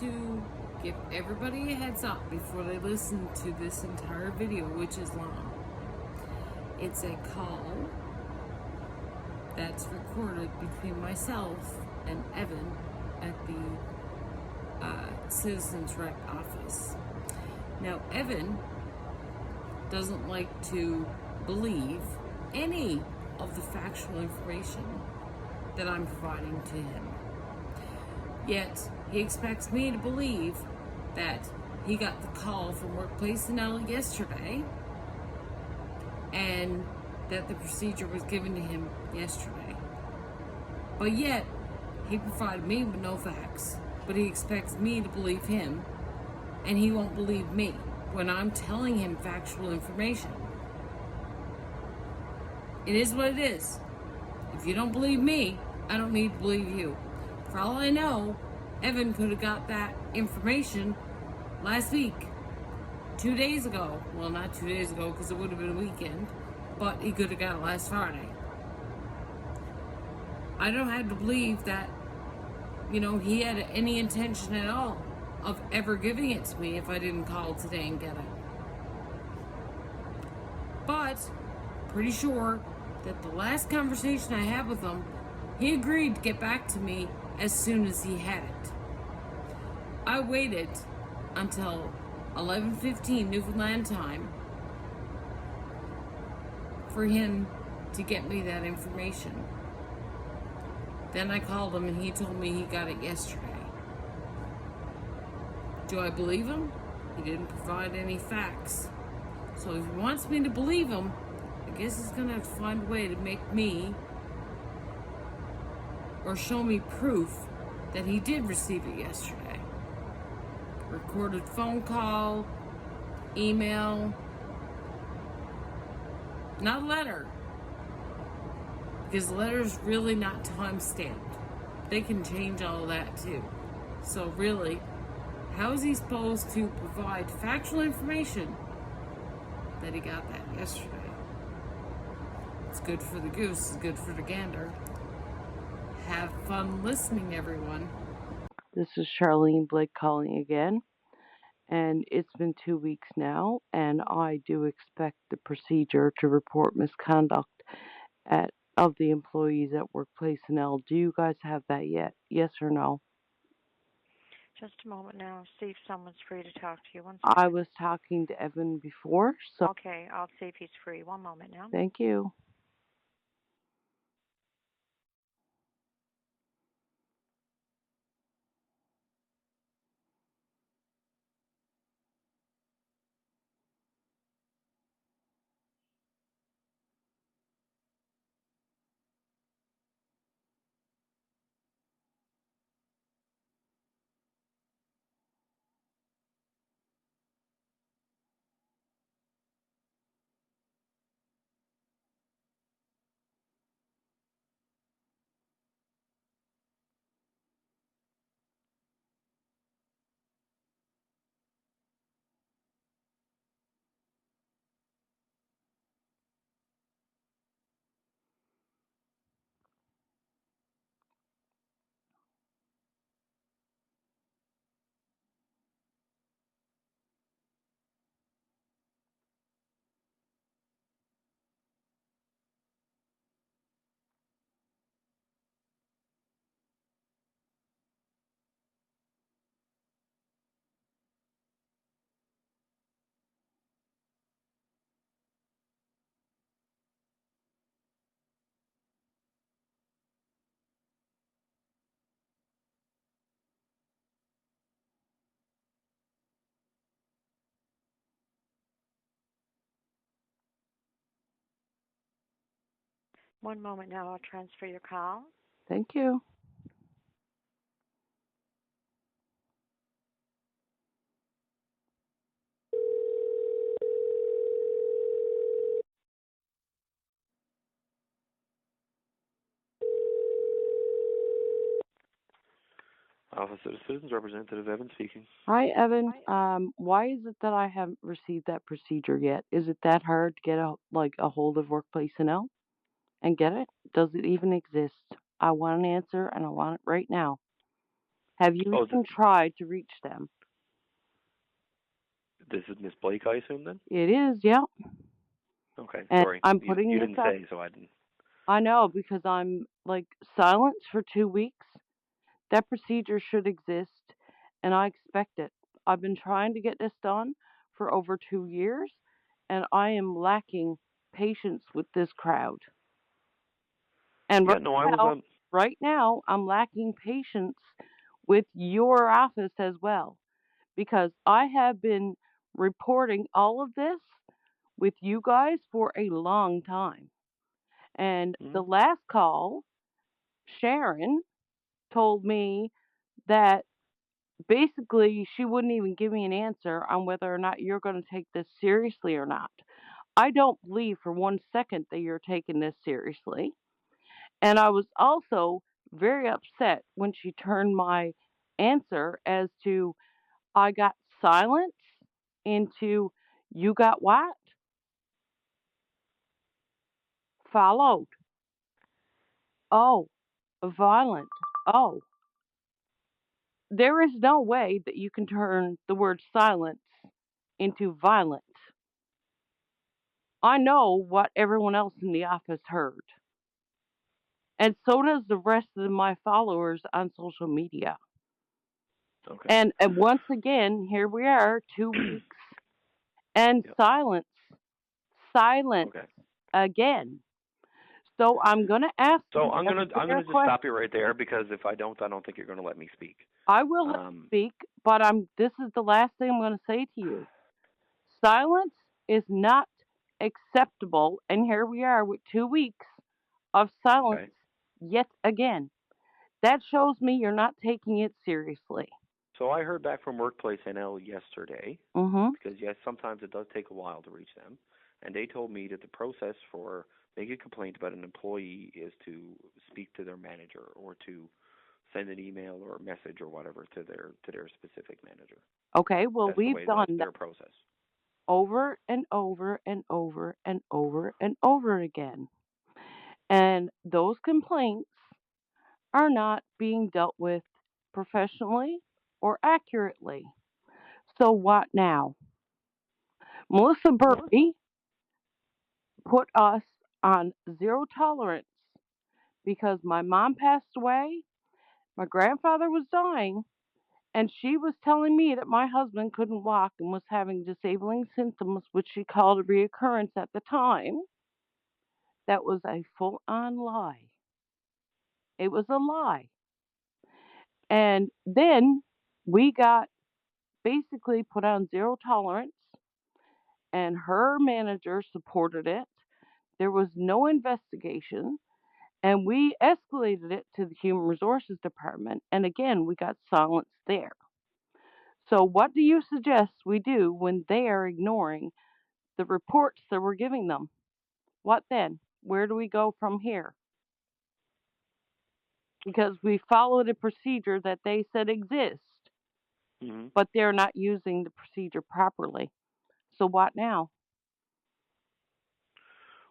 to give everybody a heads up before they listen to this entire video, which is long. It's a call that's recorded between myself and Evan at the Citizens Rep office. Now, Evan doesn't like to believe any of the factual information that I'm providing to him. Yet, he expects me to believe that he got the call from Workplace Personnel yesterday and that the procedure was given to him yesterday. But yet, he provided me with no facts, but he expects me to believe him, and he won't believe me when I'm telling him factual information. It is what it is. If you don't believe me, I don't need to believe you. For all I know, Evan could have got that information last week, 2 days ago. Well, not 2 days ago because it would have been a weekend, but he could have got it last Friday. I don't have to believe that, he had any intention at all of ever giving it to me if I didn't call today and get it. But, pretty sure that the last conversation I had with him, he agreed to get back to me as soon as he had it. I waited until 11:15 Newfoundland time for him to get me that information. Then I called him and he told me he got it yesterday. Do I believe him? He didn't provide any facts. So if he wants me to believe him, I guess he's gonna have to find a way to make me or show me proof that he did receive it yesterday. Recorded phone call, email, not a letter. Because the letter's really not time-stamped. They can change all that too. So really, how is he supposed to provide factual information that he got that yesterday? It's good for the goose, it's good for the gander. Have fun listening, everyone. This is Charlene Blake calling again, and it's been 2 weeks now, and I do expect the procedure to report misconduct of the employees at Workplace Personnel. Do you guys have that yet? Yes or no? Just a moment now. See if someone's free to talk to you. One second. I was talking to Evan before, so... Okay, I'll see if he's free. One moment now. Thank you. One moment now. I'll transfer your call. Thank you. Office of Citizens, Representative Evan speaking. Hi, Evan. Why is it that I haven't received that procedure yet? Is it that hard to get a hold of Workplace Personnel and get it? Does it even exist? I want an answer, and I want it right now. Have you Oh, even tried to reach them? this is Miss Blake, I assume, then? It is, yeah. Okay, And sorry. I'm You, putting you this didn't up. say, so I didn't. I know, because I'm like silenced for 2 weeks. That procedure should exist, and I expect it. I've been trying to get this done for over 2 years, and I am lacking patience with this crowd. And Yeah, no, I was on. right now, I'm lacking patience with your office as well, because I have been reporting all of this with you guys for a long time. And the Mhm. last call, Sharon told me that basically she wouldn't even give me an answer on whether or not you're going to take this seriously or not. I don't believe for 1 second that you're taking this seriously. And I was also very upset when she turned my answer as to I got silence into you got what? Followed. Oh, violent. Oh, there is no way that you can turn the word silence into violence. I know what everyone else in the office heard. And so does the rest of my followers on social media. Okay. And once again, here we are, 2 weeks, and Yep. silence Okay. again. So I'm going to ask So you I'm a gonna fair just question. stop you right there because if I don't think you're gonna let me speak. I will let you Um. speak, but this is the last thing I'm going to say to you. Silence is not acceptable, and here we are with 2 weeks of silence Okay. yet again. That shows me you're not taking it seriously. So I heard back from Workplace NL yesterday Mm-hmm. because yes, sometimes it does take a while to reach them, and they told me that the process for making a complaint about an employee is to speak to their manager or to send an email or a message or whatever to their specific manager. Okay, well, That's the we've way done that's that their process. over and over and over and over and over again. And those complaints are not being dealt with professionally or accurately. So what now? Melissa Burry put us on zero tolerance because my mom passed away, my grandfather was dying, and she was telling me that my husband couldn't walk and was having disabling symptoms, which she called a reoccurrence at the time. That was a full on lie. It was a lie. And then we got basically put on zero tolerance, and her manager supported it. There was no investigation, and we escalated it to the Human Resources Department, and again, we got silence there. So, what do you suggest we do when they are ignoring the reports that we're giving them? What then? Where do we go from here? Because we followed a procedure that they said exists, Hmm. but they're not using the procedure properly. So what now?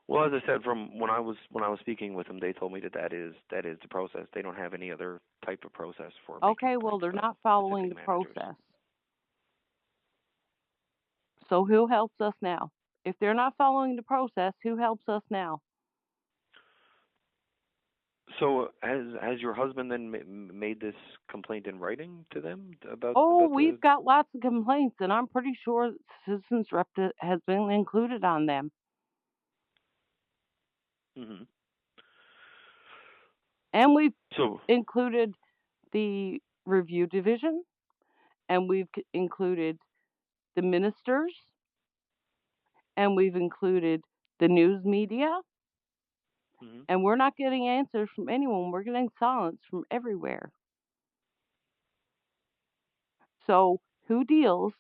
Well, as I said, from when I was speaking with them, they told me that that is the process. They don't have any other type of process for making Okay, well, complaints they're about not following specific the managers. process. So who helps us now? If they're not following the process, who helps us now? So has your husband then made this complaint in writing to them Oh, about the? we've got lots of complaints, and I'm pretty sure Citizens Rep has been included on them. Hmm. And we've So. included the review division, and we've included the ministers, and we've included the news media, Hmm. and we're not getting answers from anyone. We're getting silence from everywhere. So, who deals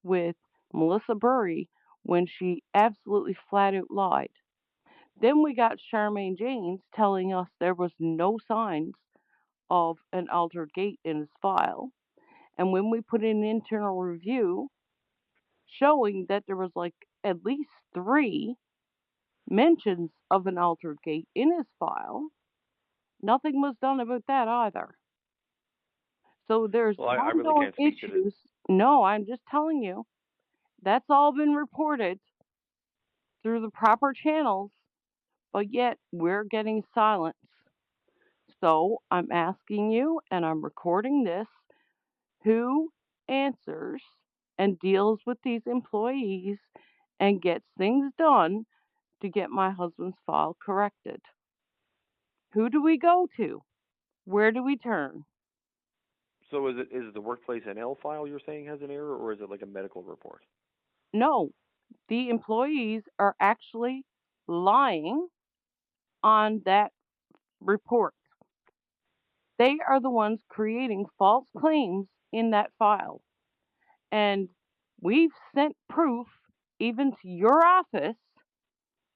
with Melissa Burry when she absolutely flat out lied? Then we got Charmaine Janes telling us there was no signs of an altered gait in his file. And when we put in an internal review showing that there was like at least 3 mentions of an altered gait in his file, nothing was done about that either. So there's Well, I really ongoing can't speak to this. issues. No, I'm just telling you. That's all been reported through the proper channels, but yet we're getting silence. So I'm asking you, and I'm recording this, who answers and deals with these employees and gets things done to get my husband's file corrected? Who do we go to? Where do we turn? So is it the workplace NL file you're saying has an error, or is it like a medical report? No, the employees are actually lying on that report. They are the ones creating false claims in that file. And we've sent proof even to your office.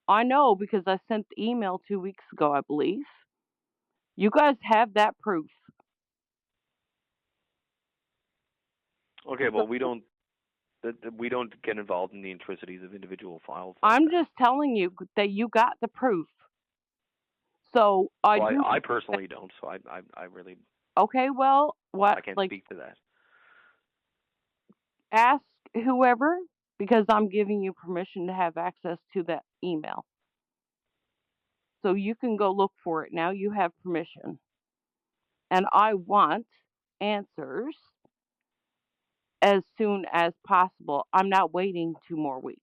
I know because I sent the email 2 weeks ago, I believe. You guys have that proof. Okay, well we don't get involved in the intricacies of individual files like I'm that. just telling you that you got the proof. So I Well, do. I personally don't, so I really Okay, well, what I can't like speak to that. ask whoever, because I'm giving you permission to have access to that email. So you can go look for it now. You have permission. And I want answers as soon as possible. I'm not waiting 2 more weeks.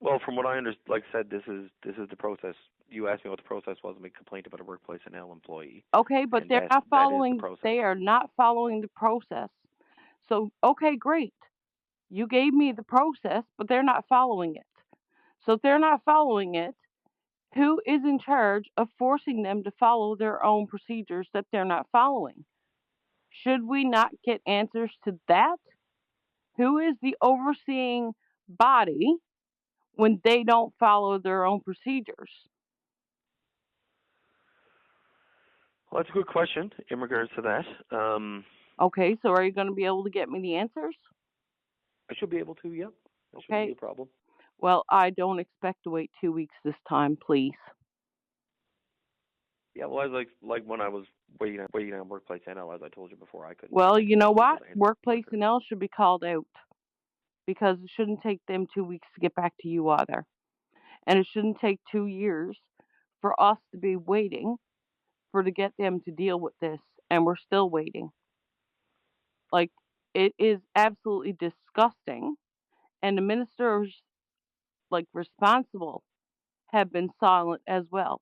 Well, from what I understand, like I said, this is the process. You asked me what the process was to make a complaint about a workplace NL employee, Okay, but and they're that not that is the following. process. They are not following the process. So okay, great. You gave me the process, but they're not following it. So if they're not following it, who is in charge of forcing them to follow their own procedures that they're not following? Should we not get answers to that? Who is the overseeing body when they don't follow their own procedures? Well, that's a good question in regards to that. Okay, so are you going to be able to get me the answers? I should be able to. Yep, that shouldn't be Okay, a problem. well, I don't expect to wait 2 weeks this time, please. Yeah, well, I was like when I was waiting on workplace NL, as I told you before, I couldn't Well, get you know people what? to answer Workplace quicker. and L should be called out because it shouldn't take them 2 weeks to get back to you either. And it shouldn't take 2 years for us to be waiting to get them to deal with this, and we're still waiting. Like, it is absolutely disgusting, and the ministers, like, responsible have been silent as well.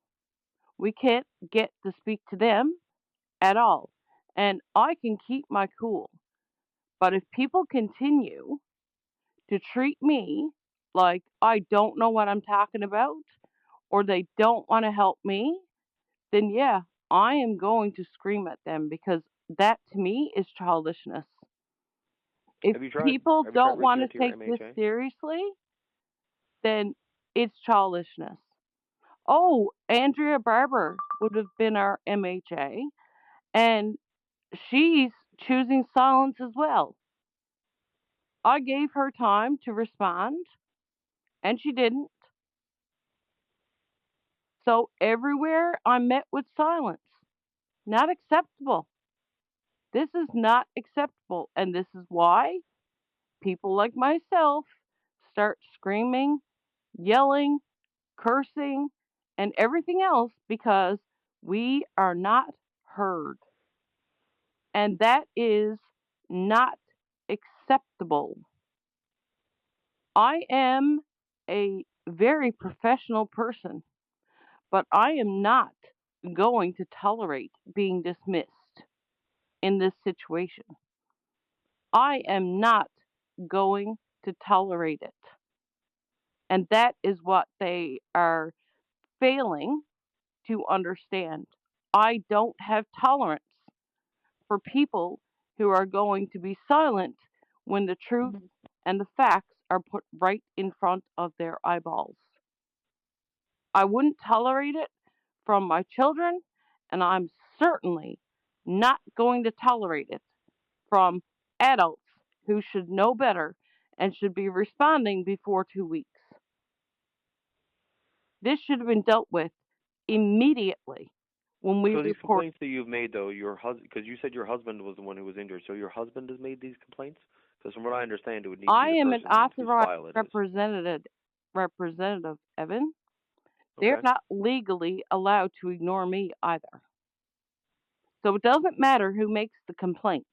We can't get to speak to them at all. And I can keep my cool. But if people continue to treat me like I don't know what I'm talking about or they don't want to help me, then yeah, I am going to scream at them because that to me is childishness. If Have you tried? people Have you tried don't reaching want out to to your take this MHA? seriously, then it's childishness. Oh, Andrea Barber would have been our MHA, and she's choosing silence as well. I gave her time to respond, and she didn't. So everywhere I'm met with silence. Not acceptable. This is not acceptable, and this is why people like myself start screaming, yelling, cursing, and everything else because we are not heard. And that is not acceptable. I am a very professional person, but I am not going to tolerate being dismissed in this situation. I am not going to tolerate it. And that is what they are failing to understand. I don't have tolerance for people who are going to be silent when the truth and the facts are put right in front of their eyeballs. I wouldn't tolerate it from my children, and I'm certainly not going to tolerate it from adults who should know better and should be responding before 2 weeks. This should have been dealt with immediately when we So these report. complaints that you've made, though, your husband, because you said your husband was the one who was injured, so your husband has made these complaints? Because from what I understand, it would need to I be the am an person whose authorized file it is. representative, Evan. They're Okay. not legally allowed to ignore me either. So it doesn't matter who makes the complaints.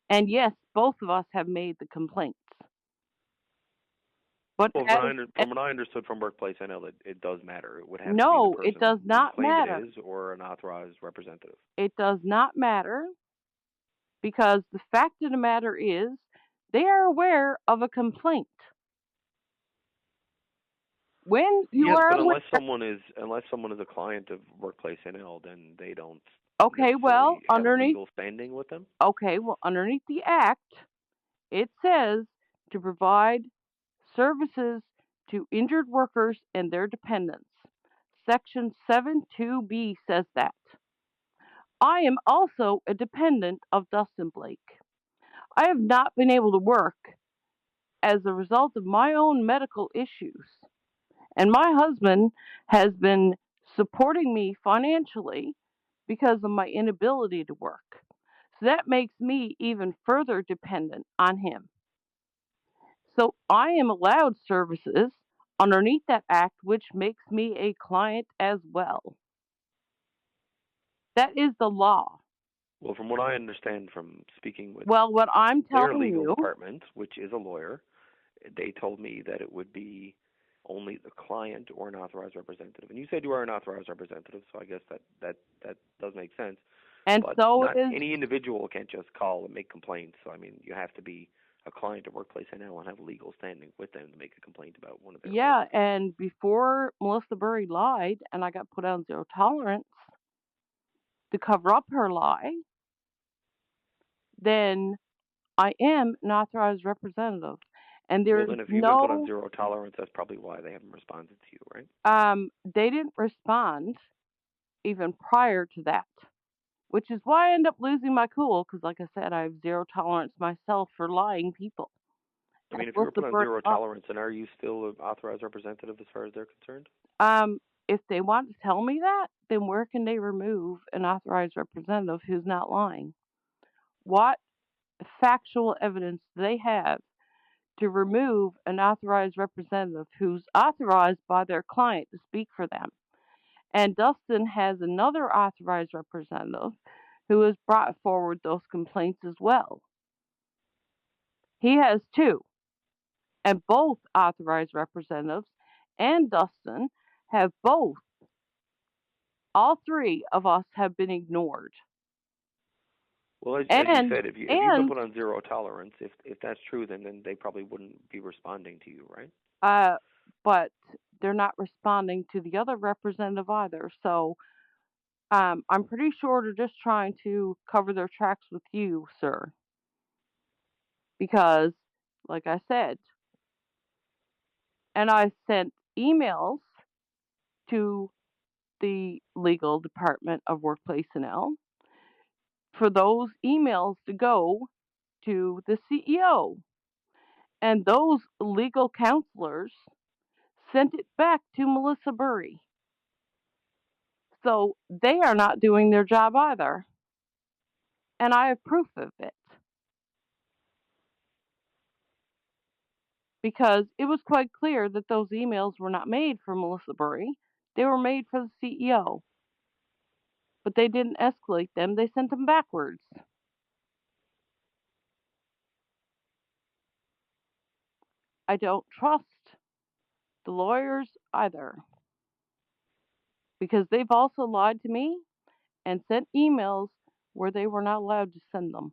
And yes, both of us have made the complaints. But Well, from what I understood from Workplace, I know that it does matter. It would have to be the no, person it does whose not claim matter. it is or an authorized representative. It does not matter, because the fact of the matter is they are aware of a complaint. When you Yes, are but aware, unless someone is a client of Workplace NL, then they don't okay, well, necessarily have a legal standing with them. Okay, well, underneath the Act, it says to provide services to injured workers and their dependents. Section 7(2)(b) says that. I am also a dependent of Dustin Blake. I have not been able to work as a result of my own medical issues, and my husband has been supporting me financially because of my inability to work. So that makes me even further dependent on him. So I am allowed services underneath that act, which makes me a client as well. That is the law. Well, from what I understand from speaking with What I'm their telling legal you, department, which is a lawyer, they told me that it would be only the client or an authorized representative. And you said you are an authorized representative, so I guess that does make sense. and But so not is, any individual can't just call and make complaints. So I mean, you have to be a client of Workplace NL and have legal standing with them to make a complaint about one of their yeah, workers. and before Melissa Burry lied and I got put on zero tolerance to cover up her lie, then I am an authorized representative. And Well, there's then if you've been put on zero tolerance, that's probably why they haven't responded to you, right? they didn't respond even prior to that, which is why I end up losing my cool, because like I said, I have zero tolerance myself for lying people. I mean, if you were put on zero tolerance, then are you still an authorized representative as far as they're concerned? If they want to tell me that, then where can they remove an authorized representative who's not lying? What factual evidence do they have to remove an authorized representative who's authorized by their client to speak for them? And Dustin has another authorized representative who has brought forward those complaints as well. He has two, and both authorized representatives and Dustin have both. All three of us have been ignored. Well, as you said, if you've been put on zero tolerance, if that's true, then they probably wouldn't be responding to you, right? But they're not responding to the other representative either. So I'm pretty sure they're just trying to cover their tracks with you, sir. Because, like I said, and I sent emails to the legal department of Workplace NL for those emails to go to the CEO. And those legal counselors sent it back to Melissa Burry. So they are not doing their job either. And I have proof of it. Because it was quite clear that those emails were not made for Melissa Burry. They were made for the CEO. But they didn't escalate them, they sent them backwards. I don't trust the lawyers either. Because they've also lied to me and sent emails where they were not allowed to send them.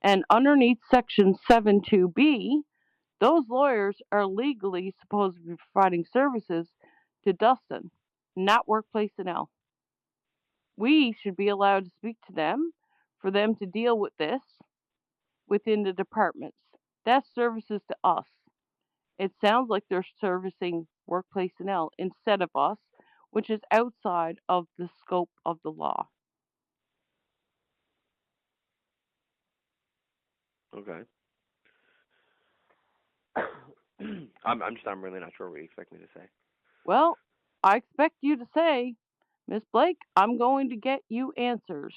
And underneath Section 7(2)(b), those lawyers are legally supposed to be providing services to Dustin, not Workplace NL. We should be allowed to speak to them for them to deal with this within the departments. That's services to us. It sounds like they're servicing Workplace NL instead of us, which is outside of the scope of the law. Okay. I'm really not sure what you expect me to say. Well, I expect you to say, Miss Blake, I'm going to get you answers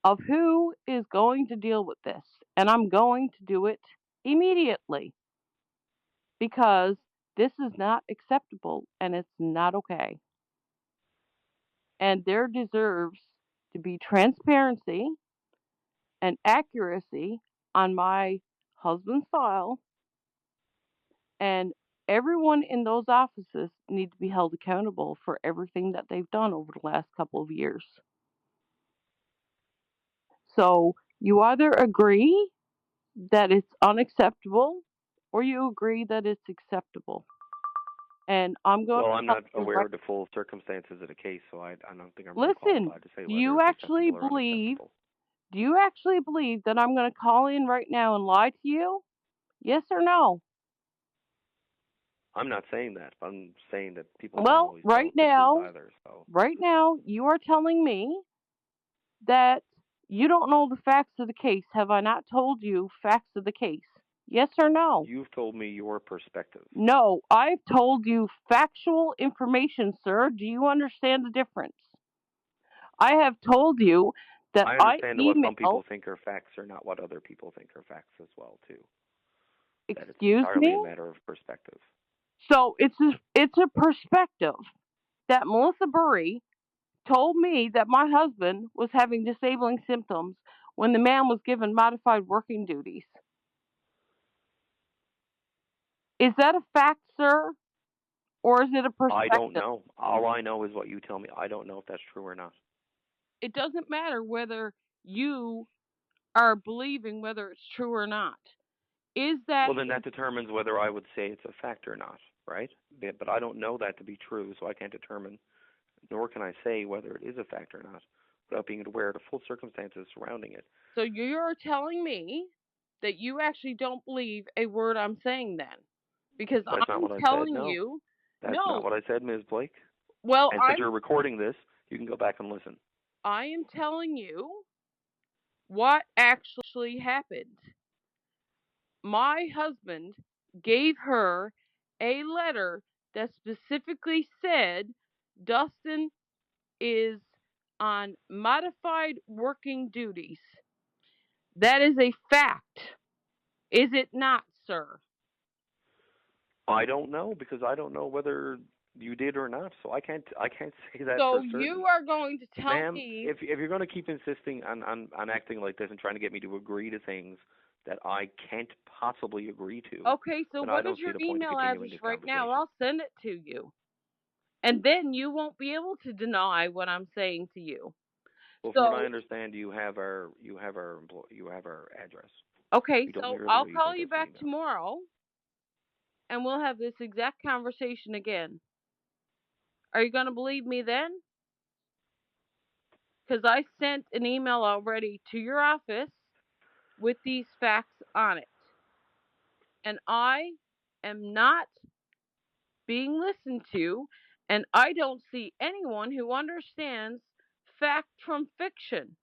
of who is going to deal with this. And I'm going to do it immediately because this is not acceptable and it's not okay. And there deserves to be transparency and accuracy on my husband's file, and everyone in those offices need to be held accountable for everything that they've done over the last couple of years. So you either agree that it's unacceptable or you agree that it's acceptable. And I'm going Well, to I'm not tell you aware right. of the full circumstances of the case, so I don't think I'm really Listen, qualified to say do whether you it's actually acceptable or believe unacceptable. do you actually believe that I'm going to call in right now and lie to you? Yes or no? I'm not saying that. I'm saying that people don't Well, always tell us the truth either. So right now, you are telling me that you don't know the facts of the case. Have I not told you facts of the case? Yes or no? you've told me your perspective. No, I've told you factual information, sir. Do you understand the difference? I have told you that I I understand that what some people emailed. think are facts are not what other people think are facts as well, too. That it's Excuse entirely me? a matter of perspective. So it's a perspective that Melissa Burry told me that my husband was having disabling symptoms when the man was given modified working duties. Is that a fact, sir, or is it a I don't perspective? know. All I know is what you tell me. I don't know if that's true or not. It doesn't matter whether you are believing whether it's true or not. Is that Well, then that determines whether I would say it's a fact or not, right? But I don't know that to be true, so I can't determine, nor can I say whether it is a fact or not, without being aware of the full circumstances surrounding it. so? You're telling me that you actually don't believe a word I'm saying then, because That's not I'm what I said, telling no. you That's not no. what I said, Ms. Blake. Well, And since you're recording this, you can go back and listen. I am telling you what actually happened. My husband gave her a letter that specifically said Dustin is on modified working duties. That is a fact. Is it not, sir? I don't know because I don't know whether you did or not, so I can't say that So for you certain. are going to tell Ma'am, me. if you're going to keep insisting on acting like this and trying to get me to agree to things that I can't possibly agree to, Okay, so then I what is don't see your the point of email continuing address this right now? conversation. I'll send it to you. And then you won't be able to deny what I'm saying to you. Well, from what I So, understand, you have our address. okay, You told me so earlier I'll you call sent you us an back email. tomorrow and we'll have this exact conversation again. Are you going to believe me then? Because I sent an email already to your office with these facts on it. And I am not being listened to, and I don't see anyone who understands fact from fiction.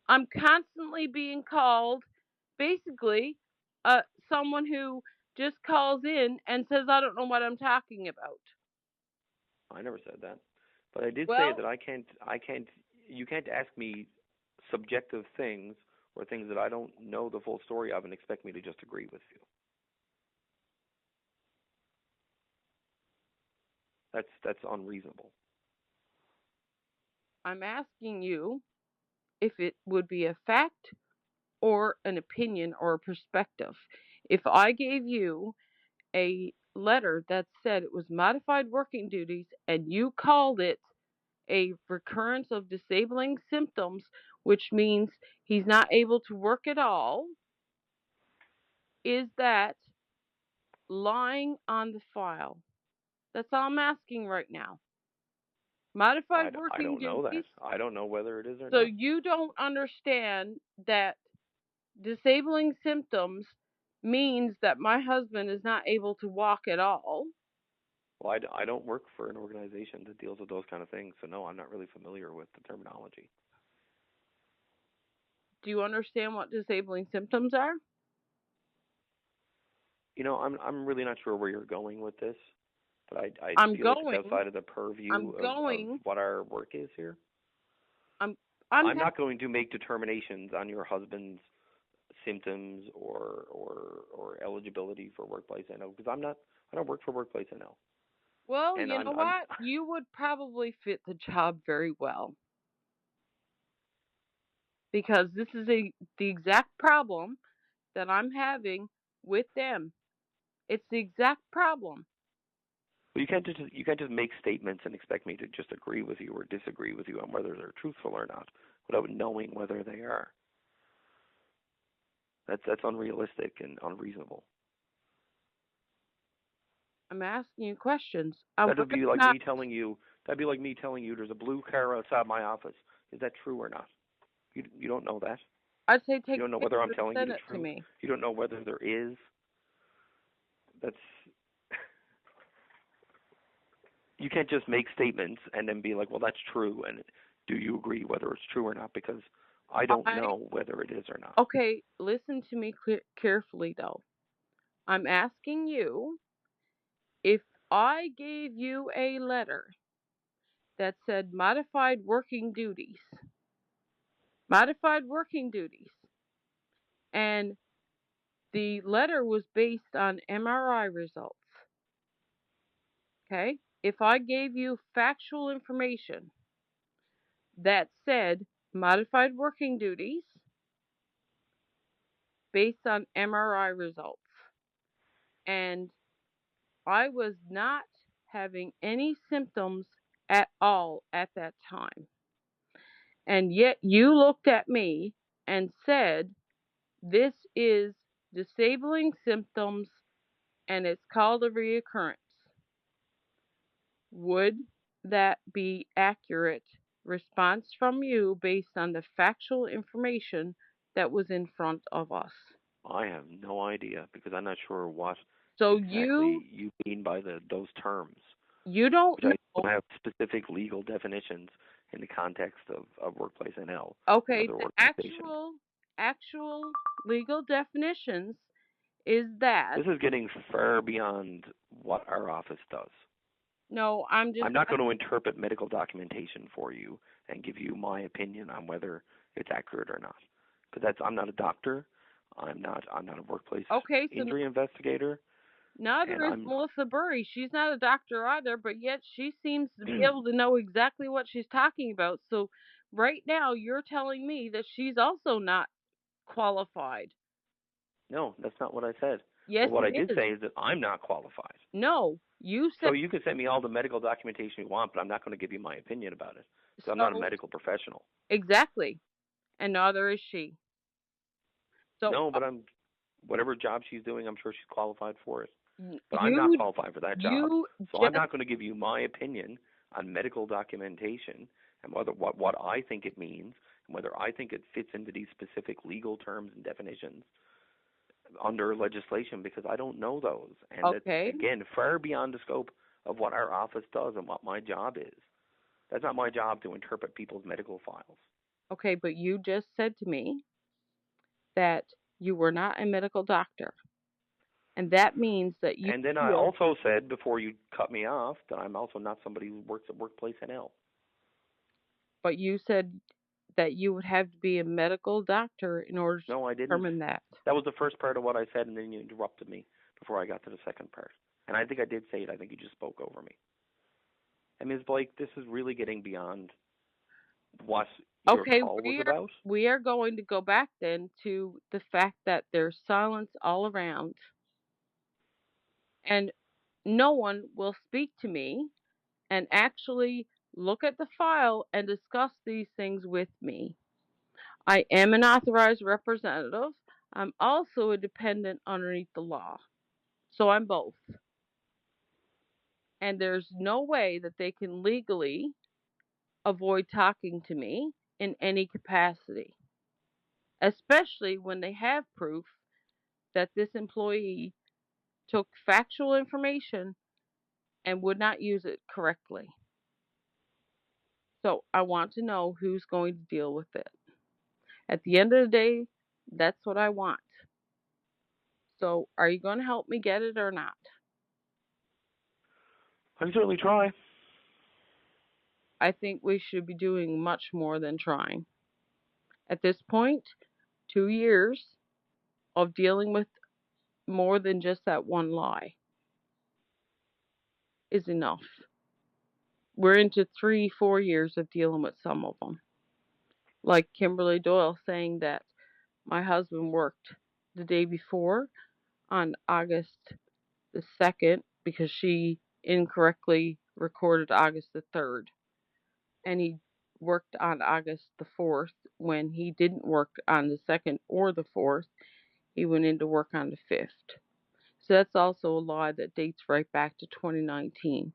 I'm constantly being called basically someone who just calls in and says, I don't know what I'm talking about. I never said that, but I did say Well, that you can't ask me subjective things or things that I don't know the full story of and expect me to just agree with you. That's unreasonable. I'm asking you if it would be a fact or an opinion or a perspective. If I gave you a letter that said it was modified working duties and you called it a recurrence of disabling symptoms, which means he's not able to work at all, is that lying on the file? That's all I'm asking right now. Modified I working don't know that. duties. I don't know whether it is or So not. you don't understand that disabling symptoms means that my husband is not able to walk at all. Well, I don't work for an organization that deals with those kind of things, so no, I'm not really familiar with the terminology. Do you understand what disabling symptoms are? I'm really not sure where you're going with this. But I I'm feel like going. it's outside of the purview of what our work is here. I'm not going to make determinations on your husband's symptoms or eligibility for workplace NL because I don't work for workplace NL. Well, and you know what? You would probably fit the job very well. Because this is the exact problem that I'm having with them. It's the exact problem. Well, you can't just make statements and expect me to just agree with you or disagree with you on whether they're truthful or not without knowing whether they are. That's unrealistic and unreasonable. I'm asking you questions. That'd be like me telling you. That'd be like me telling you there's a blue car outside my office. Is that true or not? You don't know that. I'd say take. You don't know whether I'm telling you the truth. To me. You don't know whether there is. That's. You can't just make statements and then be like, well, that's true, and do you agree whether it's true or not? Because I don't know whether it is or not. Okay, listen to me carefully, though. I'm asking you if I gave you a letter that said modified working duties, and the letter was based on MRI results. Okay? If I gave you factual information that said modified working duties based on MRI results, and I was not having any symptoms at all at that time, and yet you looked at me and said, this is disabling symptoms and it's called a reoccurrence, would that be accurate response from you based on the factual information that was in front of us? I have no idea because I'm not sure what exactly you mean by those terms. You don't know. I don't have specific legal definitions in the context of workplace NL. Okay, the actual legal definitions is that. This is getting far beyond what our office does. No, I'm not going to interpret medical documentation for you and give you my opinion on whether it's accurate or not. Because I'm not a doctor. I'm not a workplace injury investigator. Neither is Melissa Burry. She's not a doctor either, but yet she seems to be able to know exactly what she's talking about. So right now you're telling me that she's also not qualified. No, that's not what I said. Yes, what I did say is that I'm not qualified. No, you said. So you can send me all the medical documentation you want, but I'm not going to give you my opinion about it. So I'm not a medical professional. Exactly. And neither is she. So, no, but whatever job she's doing, I'm sure she's qualified for it. But I'm not qualified for that job. So I'm not going to give you my opinion on medical documentation and what I think it means and whether I think it fits into these specific legal terms and definitions under legislation because I don't know those. And that's, again, far beyond the scope of what our office does and what my job is. That's not my job to interpret people's medical files. Okay, but you just said to me that you were not a medical doctor. And that means that you... And then I also said, before you cut me off, that I'm also not somebody who works at Workplace NL. But you said that you would have to be a medical doctor in order to determine that. That was the first part of what I said, and then you interrupted me before I got to the second part. And I think I did say it. I think you just spoke over me. And Ms. Blake, this is really getting beyond what your call was about. We are going to go back then to the fact that there's silence all around. And no one will speak to me and actually look at the file and discuss these things with me. I am an authorized representative. I'm also a dependent underneath the law. So I'm both. And there's no way that they can legally avoid talking to me in any capacity, especially when they have proof that this employee took factual information and would not use it correctly. So I want to know who's going to deal with it. At the end of the day, that's what I want. So are you going to help me get it or not? I can certainly try. I think we should be doing much more than trying. At this point, 2 years of dealing with more than just that one lie is enough. We're into 3-4 years of dealing with some of them. Like Kimberly Doyle saying that my husband worked the day before on August the 2nd because she incorrectly recorded August the 3rd. And he worked on August the 4th when he didn't work on the 2nd or the 4th. He went into work on the 5th. So that's also a lie that dates right back to 2019.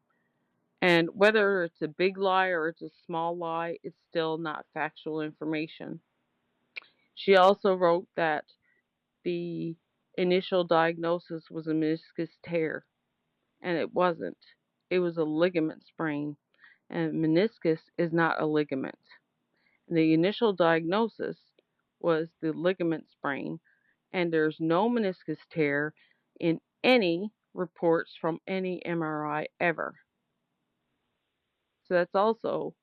And whether it's a big lie or it's a small lie, it's still not factual information. She also wrote that the initial diagnosis was a meniscus tear, and it wasn't. It was a ligament sprain, and meniscus is not a ligament. The initial diagnosis was the ligament sprain, and there's no meniscus tear in any reports from any MRI ever. So that's also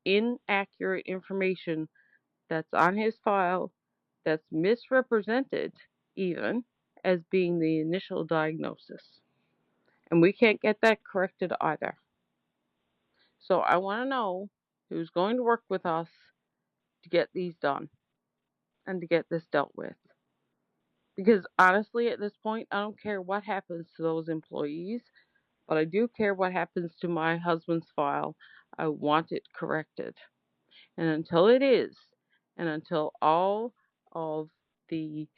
inaccurate information that's on his file that's misrepresented even as being the initial diagnosis. And we can't get that corrected either. So I want to know who's going to work with us to get these done and to get this dealt with. Because honestly, at this point, I don't care what happens to those employees, but I do care what happens to my husband's file. I want it corrected. And until it is, and until all of the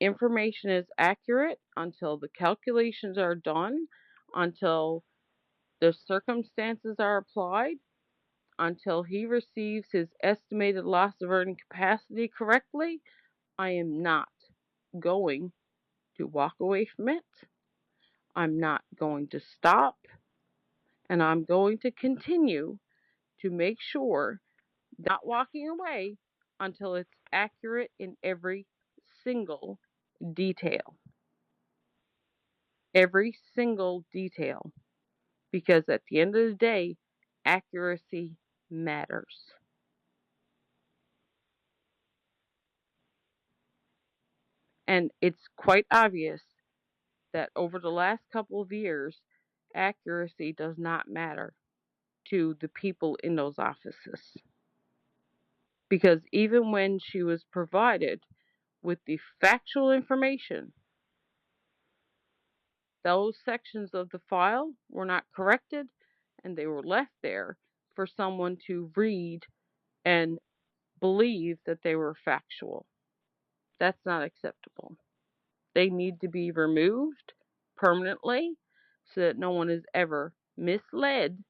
information is accurate, until the calculations are done, until the circumstances are applied, until he receives his estimated loss of earning capacity correctly, I am not going to walk away from it. I'm not going to stop, and I'm going to continue to make sure not walking away until it's accurate in every single detail. Every single detail. Because at the end of the day, accuracy matters. And it's quite obvious that over the last couple of years, accuracy does not matter to the people in those offices. Because even when she was provided with the factual information, those sections of the file were not corrected and they were left there for someone to read and believe that they were factual. That's not acceptable. They need to be removed permanently so that no one is ever misled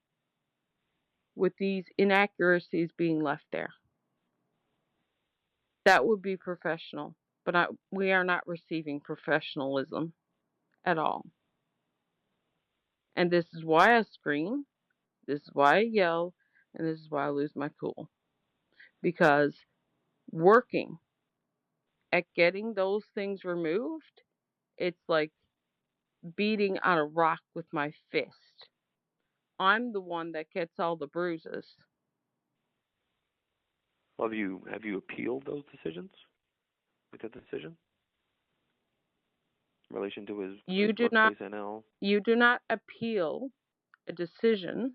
with these inaccuracies being left there. That would be professional, but we are not receiving professionalism at all. And this is why I scream, this is why I yell, and this is why I lose my cool. Because working at getting those things removed, it's like beating on a rock with my fist. I'm the one that gets all the bruises. Well, have you appealed those decisions? Like the decision in relation to his workplace NL? You do not appeal a decision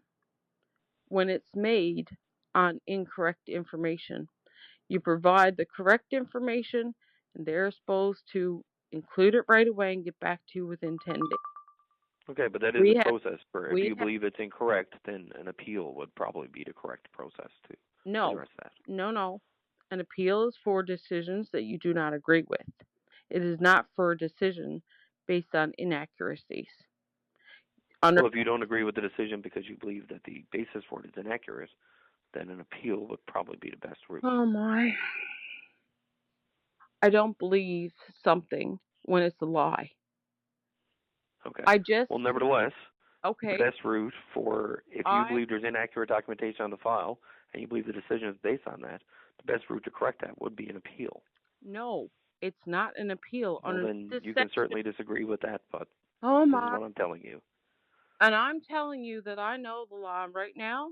when it's made on incorrect information. You provide the correct information, and they're supposed to include it right away and get back to you within 10 days. Okay, but that is a process. If you believe it's incorrect, then an appeal would probably be the correct process to address that. No. An appeal is for decisions that you do not agree with. It is not for a decision based on inaccuracies. Well, if you don't agree with the decision because you believe that the basis for it is inaccurate, then an appeal would probably be the best route. Oh my. I don't believe something when it's a lie. Okay. Well, nevertheless, the best route for, if you believe there's inaccurate documentation on the file and you believe the decision is based on that, the best route to correct that would be an appeal. No, it's not an appeal. Well, then you can certainly disagree with that, but this is what I'm telling you. And I'm telling you that I know the law right now.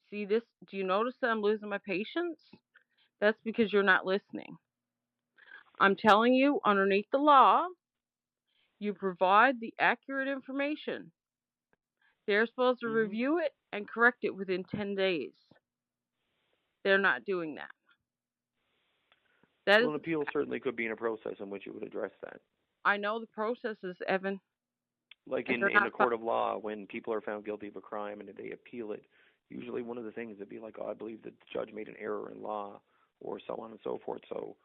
See this? Do you notice that I'm losing my patience? That's because you're not listening. I'm telling you, underneath the law, you provide the accurate information. They're supposed to review it and correct it within 10 days. They're not doing that. Well, an appeal certainly could be in a process in which you would address that. I know the processes, Evan. Like in a court of law, when people are found guilty of a crime and they appeal it, usually one of the things would be like, oh, I believe that the judge made an error in law, or so on and so forth. So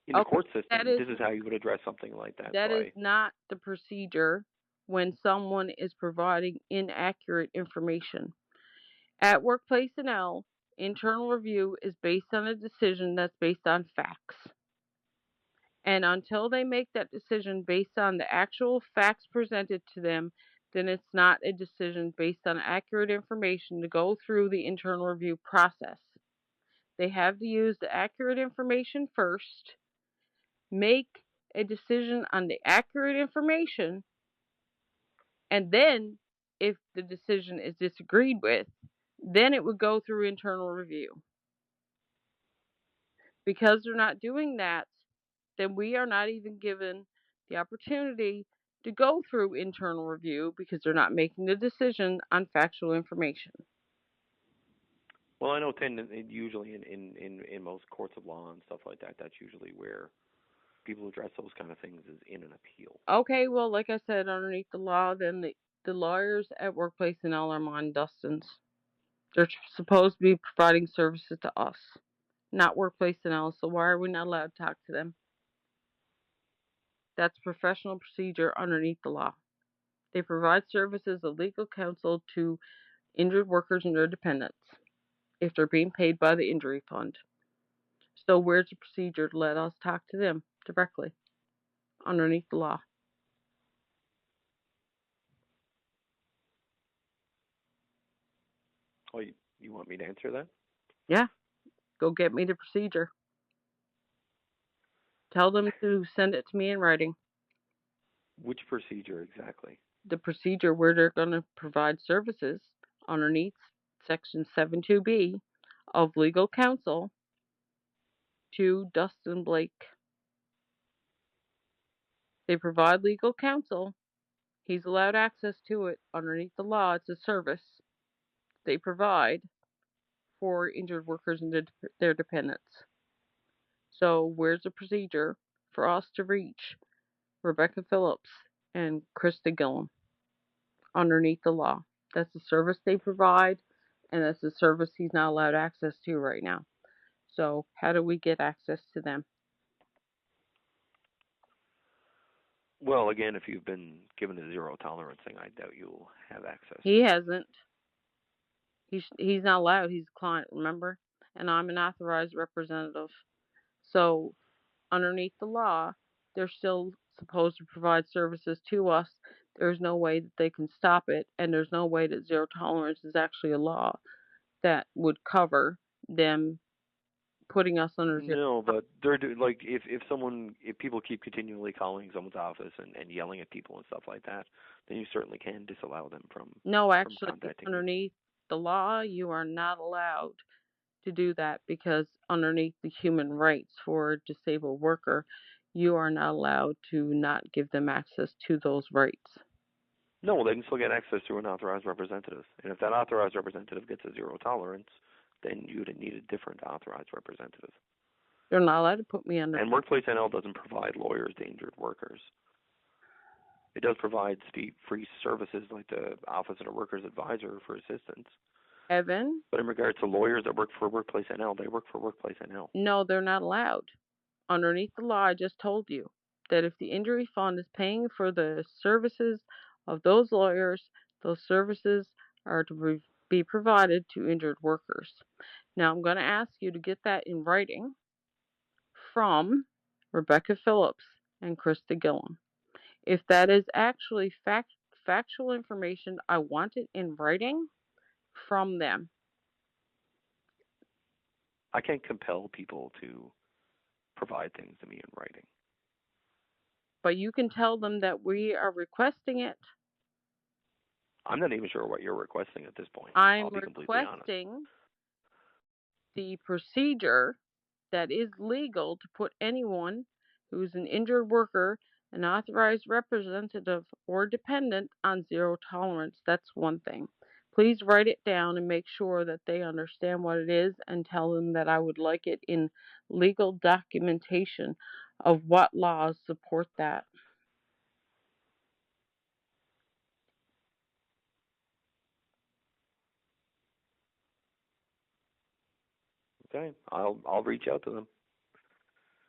in the court system, this is how you would address something like that. That is not the procedure when someone is providing inaccurate information. At Workplace NL, internal review is based on a decision that's based on facts. And until they make that decision based on the actual facts presented to them, then it's not a decision based on accurate information to go through the internal review process. They have to use the accurate information first, make a decision on the accurate information, and then if the decision is disagreed with, then it would go through internal review. Because they're not doing that, then we are not even given the opportunity to go through internal review because they're not making the decision on factual information. Well, I know usually in most courts of law and stuff like that, that's usually where people address those kind of things is in an appeal. Okay, well, like I said, underneath the law, then the lawyers at Workplace NL are Dustins. They're supposed to be providing services to us, not Workplace NL, so why are we not allowed to talk to them? That's professional procedure underneath the law. They provide services of legal counsel to injured workers and their dependents if they're being paid by the injury fund. So where's the procedure to let us talk to them directly underneath the law? Oh, you want me to answer that? Yeah. Go get me the procedure. Tell them to send it to me in writing. Which procedure exactly? The procedure where they're going to provide services underneath Section 72B of legal counsel to Dustin Blake. They provide legal counsel. He's allowed access to it underneath the law. It's a service they provide for injured workers and their dependents. So where's the procedure for us to reach Rebecca Phillips and Krista Gillum underneath the law? That's the service they provide, and that's the service he's not allowed access to right now. So how do we get access to them? Well, again, if you've been given a zero tolerance thing, I doubt you'll have access. He hasn't. He's not allowed. He's a client, remember? And I'm an authorized representative. So underneath the law, they're still supposed to provide services to us. There's no way that they can stop it, and there's no way that zero tolerance is actually a law that would cover them putting us under zero. No, but they're like if people keep continually calling someone's office and yelling at people and stuff like that, then you certainly can disallow them from. No, actually, from contacting underneath the law, you are not allowed to do that because underneath the human rights for a disabled worker, you are not allowed to not give them access to those rights. No, they can still get access through an authorized representative. And if that authorized representative gets a zero tolerance, then you would need a different authorized representative. They're not allowed to put me under. And Workplace NL doesn't provide lawyers to injured workers. It does provide free services like the Office of the Workers Advisor for assistance. Evan? But in regards to lawyers that work for Workplace NL, they work for Workplace NL. No, they're not allowed. Underneath the law, I just told you that if the injury fund is paying for the services of those lawyers, those services are to be provided to injured workers. Now, I'm going to ask you to get that in writing from Rebecca Phillips and Krista Gillum. If that is actually factual information, I want it in writing from them. I can't compel people to provide things to me in writing. But you can tell them that we are requesting it. I'm not even sure what you're requesting at this point. I'm I'll be completely honest. requesting the procedure that is legal to put anyone who's an injured worker, an authorized representative, or dependent on zero tolerance. That's one thing. Please write it down and make sure that they understand what it is, and tell them that I would like it in legal documentation of what laws support that. Okay, I'll reach out to them.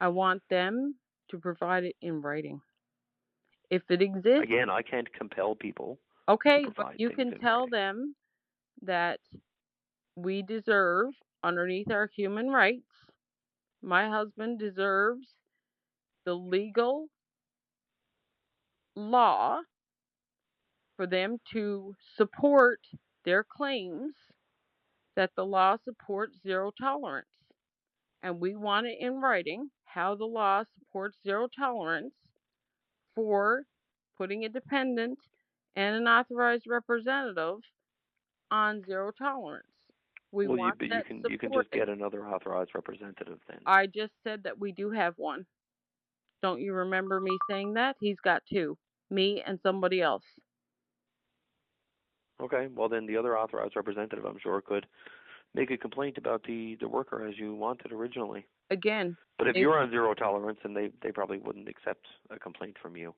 I want them to provide it in writing. If it exists, Again, I can't compel people okay, to but provide you things can in tell writing. them that we deserve, underneath our human rights, my husband deserves the legal law for them to support their claims that the law supports zero tolerance. And we want it in writing how the law supports zero tolerance for putting a dependent and an authorized representative on zero tolerance. We Well, want but that you can just supported. get another authorized representative then. I just said that we do have one. Don't you remember me saying that? He's got two, me and somebody else. Okay, well then the other authorized representative, I'm sure, could make a complaint about the worker as you wanted originally. Again, But if you're on zero tolerance, then they probably wouldn't accept a complaint from you.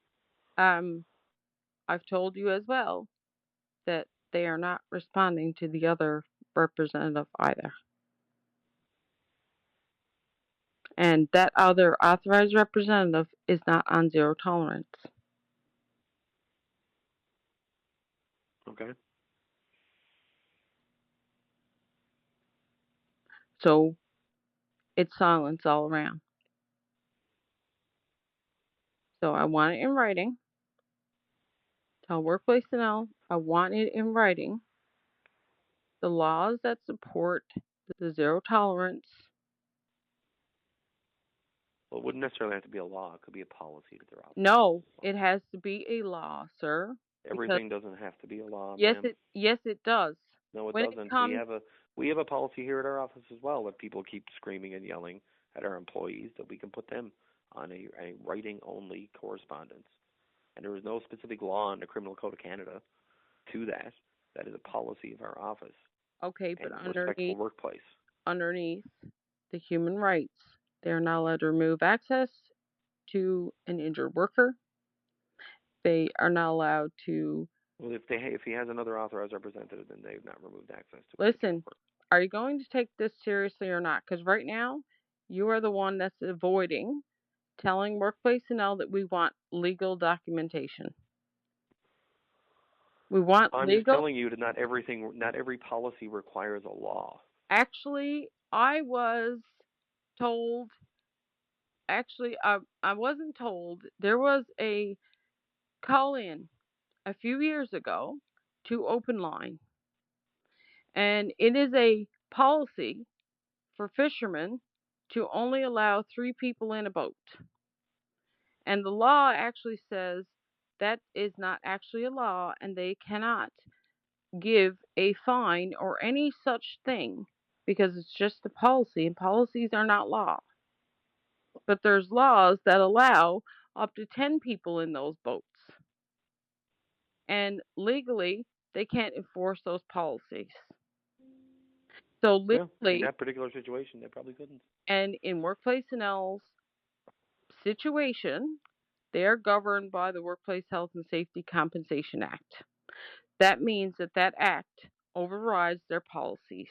I've told you as well that they are not responding to the other representative either. And that other authorized representative is not on zero tolerance. Okay. So it's silence all around. So I want it in writing. Tell workplace to know I want it in writing. The laws that support the zero tolerance. Well, it wouldn't necessarily have to be a law. It could be a policy that they're out. No, it has to be a law, sir. Everything doesn't have to be a law, Yes, ma'am. it does. No, it When doesn't. it comes, We have a policy here at our office as well that people keep screaming and yelling at our employees that we can put them on a writing only correspondence. And there is no specific law in the Criminal Code of Canada to that. That is a policy of our office. okay, but And respectful workplace. underneath the human rights, they're not allowed to remove access to an injured worker. They are not allowed to. Well, if he has another authorized representative, then they've not removed access to it. Listen, are you going to take this seriously or not? Because right now, you are the one that's avoiding telling workplace to know that we want legal documentation. We want I'm legal. just telling you that not every policy requires a law. Actually, I was told. Actually, I wasn't told. There was a call in a few years ago to Open Line, and it is a policy for fishermen to only allow 3 people in a boat. And the law actually says that is not actually a law, and they cannot give a fine or any such thing because it's just a policy, and policies are not law. But there's laws that allow up to 10 people in those boats. And legally, they can't enforce those policies. So legally, in that particular situation, they probably couldn't. and in Workplace NL's situation, they are governed by the Workplace Health and Safety Compensation Act. That means that that act overrides their policies.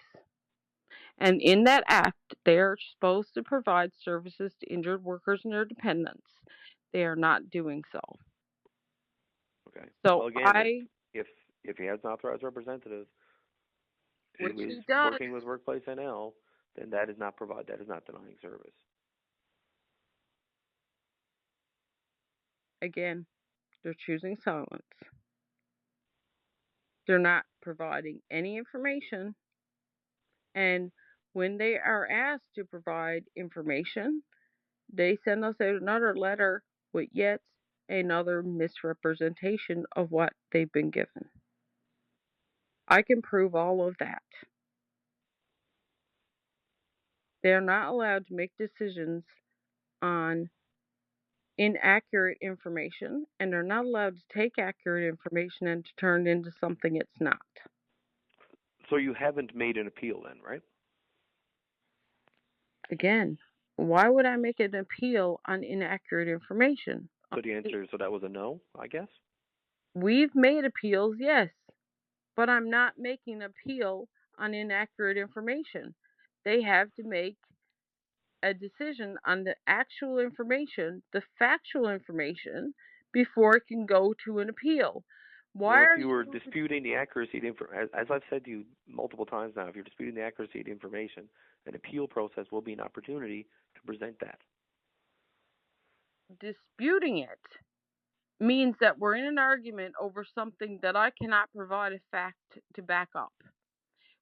And in that act, they are supposed to provide services to injured workers and their dependents. They are not doing so. Okay. So well, again, if he has an authorized representative who is working with Workplace NL, then that is not denying service. Again, they're choosing silence. They're not providing any information. And when they are asked to provide information, they send us another letter with yet another misrepresentation of what they've been given. I can prove all of that. They're not allowed to make decisions on inaccurate information, and they're not allowed to take accurate information and to turn it into something it's not. So you haven't made an appeal then, right? Again, why would I make an appeal on inaccurate information? So the answer, so that was a no, I guess? We've made appeals, yes, but I'm not making an appeal on inaccurate information. They have to make a decision on the actual information, the factual information, before it can go to an appeal. Why Well, if are you you were disputing the accuracy of as I've said to you multiple times now, if you're disputing the accuracy of the information, an appeal process will be an opportunity to present that. disputing it? Means that we're in an argument over something that I cannot provide a fact to back up.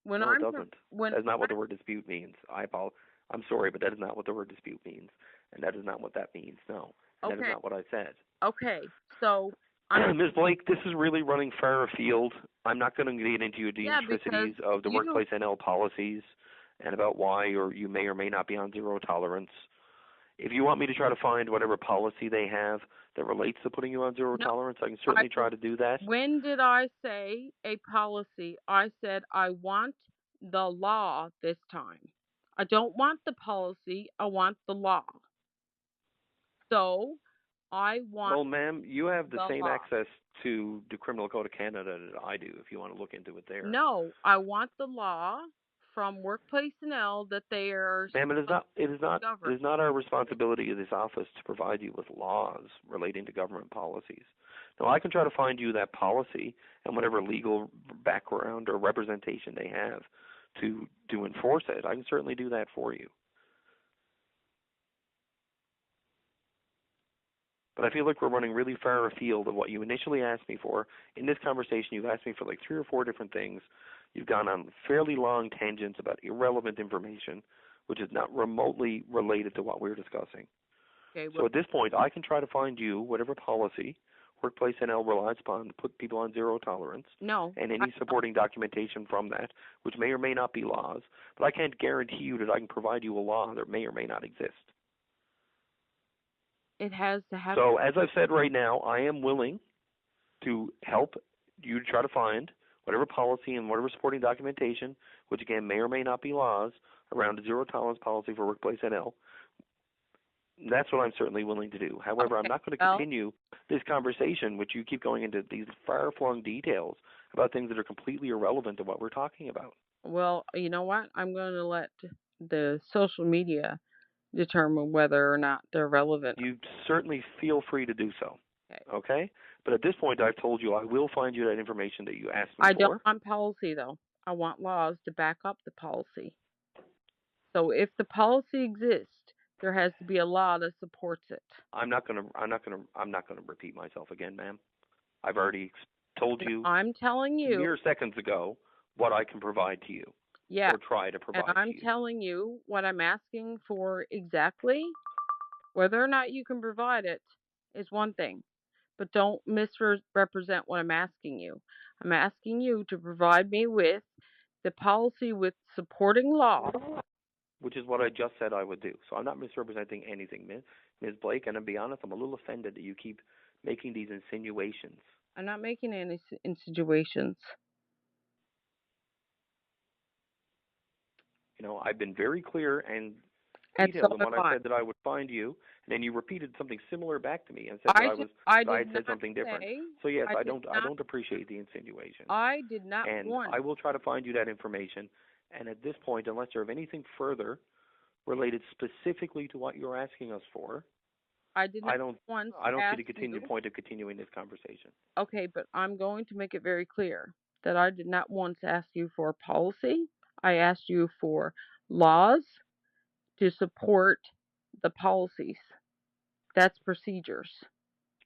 When No, it I'm doesn't. That's not what the word dispute means. I'm sorry, but that is not what the word dispute means, and that is not what that means. No, and that is not what I said. Okay, so Ms. Blake, this is really running far afield. I'm not going to get into the intricacies of the workplace NL policies and about why or you may or may not be on zero tolerance. If you want me to try to find whatever policy they have that relates to putting you on zero tolerance, I can certainly try to do that. When did I say a policy? I said I want the law this time. I don't want the policy, I want the law. So, I want Well, ma'am, you have the same law. access to the Criminal Code of Canada that I do if you want to look into it there. No, I want the law from Workplace NL that they are. Ma'am, it is not our responsibility of this office to provide you with laws relating to government policies. No, I can try to find you that policy and whatever legal background or representation they have to enforce it. I can certainly do that for you. But I feel like we're running really far afield of what you initially asked me for. In this conversation, you've asked me for like 3 or 4 different things. You've gone on fairly long tangents about irrelevant information, which is not remotely related to what we're discussing. Okay, so at this point, I can try to find you whatever policy Workplace NL relies upon to put people on zero tolerance. No. And any supporting documentation from that, which may or may not be laws. But I can't guarantee you that I can provide you a law that may or may not exist. It has to happen. So as I've said right now, I am willing to help you try to find whatever policy and whatever supporting documentation, which again may or may not be laws, around a zero tolerance policy for Workplace NL. That's what I'm certainly willing to do. However, I'm not going to continue this conversation, which you keep going into these far-flung details about things that are completely irrelevant to what we're talking about. Well, you know what? I'm going to let the social media determine whether or not they're relevant. You certainly feel free to do so. Okay? But at this point, I've told you I will find you that information that you asked me for. I don't want policy, though. I want laws to back up the policy. So if the policy exists, there has to be a law that supports it. I'm not going to repeat myself again, ma'am. I've already told you. I'm telling you mere seconds ago what I can provide to you. Yeah. Or try to provide and I'm to you. telling you what I'm asking for exactly. Whether or not you can provide it is one thing, but don't misrepresent what I'm asking you. I'm asking you to provide me with the policy with supporting law. Which is what I just said I would do. So I'm not misrepresenting anything, Ms. Blake, and to be honest, I'm a little offended that you keep making these insinuations. I'm not making any insinuations. You know, I've been very clear and detailed in what I said that I would find you, and then you repeated something similar back to me and said that I had said something different. So yes, I don't appreciate the insinuation. I did not and I will try to find you that information. And at this point, unless you have anything further related specifically to what you're asking us for, I don't see the point of continuing this conversation. Okay, but I'm going to make it very clear that I did not once ask you for policy. I asked you for laws to support the policies. That's procedures.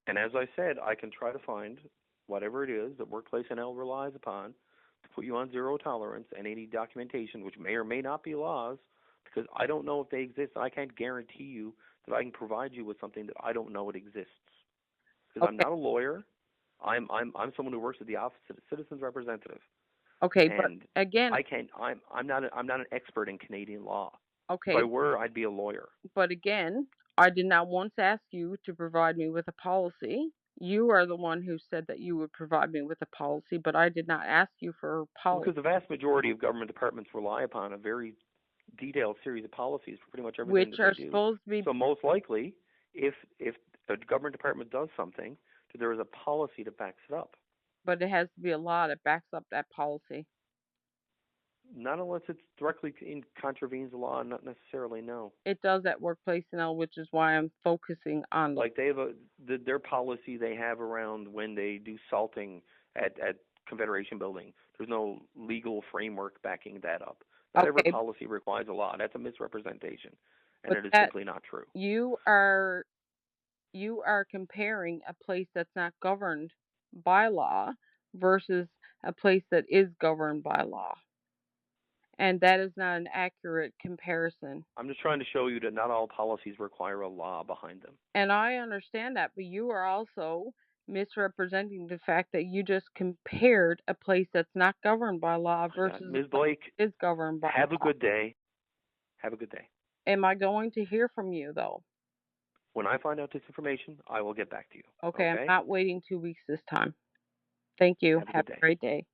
And as I said, I can try to find whatever it is that Workplace NL relies upon to put you on zero tolerance and any documentation, which may or may not be laws, because I don't know if they exist. I can't guarantee you that I can provide you with something that I don't know it exists. Because I'm not a lawyer. I'm someone who works at the Office of the Citizens Representative. Okay, but And again, I'm not an expert in Canadian law. okay, If I were, I'd be a lawyer. but again, I did not once ask you to provide me with a policy. You are the one who said that you would provide me with a policy, but I did not ask you for a policy. Because the vast majority of government departments rely upon a very detailed series of policies for pretty much everything Which that are they do. supposed to be, So most likely, if a government department does something, there is a policy that backs it up. but it has to be a law that backs up that policy. Not unless it's directly contravenes the law, not necessarily, no. It does at workplace now, which is why I'm focusing on Like they have their policy they have around when they do salting at Confederation Building. There's no legal framework backing that up. Not every policy requires a law. That's a misrepresentation, and it is simply not true. You are comparing a place that's not governed by law versus a place that is governed by law. And that is not an accurate comparison. I'm just trying to show you that not all policies require a law behind them. And I understand that, but you are also misrepresenting the fact that you just compared a place that's not governed by law versus Ms. Blake, is governed by law. Have a good day. Have a good day. Am I going to hear from you, though? When I find out this information, I will get back to you. Okay? I'm not waiting 2 weeks this time. Thank you. Have a good day. Great day.